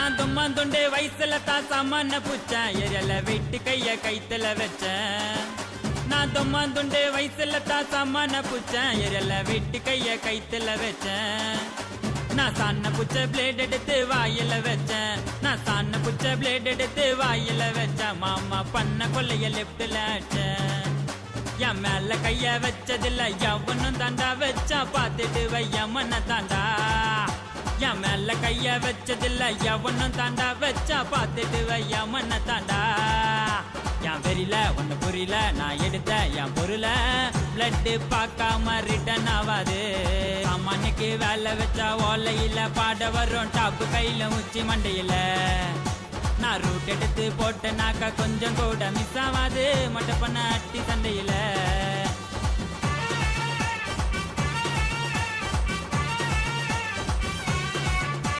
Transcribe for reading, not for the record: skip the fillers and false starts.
நான் தும்மாந்துண்டே வயசுல தான் சாமான பூச்சேன் எரியல வெட்டு கைய கைத்துல வச்சேன் நான் தும்மாந்துண்டே வயசுல தான் சாமான பூச்சேன் எரியல வெட்டு கைய கைத்துல வச்சேன் நான் சாண்ண புச்ச பிளேட் எடுத்து வாயில வச்சேன் நான் சாண்ண புச்ச பிளேட் எடுத்து வாயில வச்சேன் மாமா பண்ண கொள்ளைய லெப்ட்ல அடிச்சேன் என் மேல கைய வச்சதில்ல எவனும் தாண்டா வச்சா பார்த்துட்டு வையம்மன தாண்டா என் மேல கைய வச்சதில்ல எவனும் தாண்டா வச்சா பார்த்துட்டு வையம்மன தாண்டா என் வெறியில ஒன்னு புரியல நான் எடுத்த என் பொருள பிளட் பார்க்காம ரிட்டன் ஆவாது சாமானுக்கு வேலை வச்சா ஓலையில பாட வரும் டாப்பு கையில உச்சி மண்டையில நான் ரூட் எடுத்து போட்டனாக்கா கொஞ்சம் கூட மிஸ் ஆகாது மொட்டை பண்ண அட்டி சண்டையில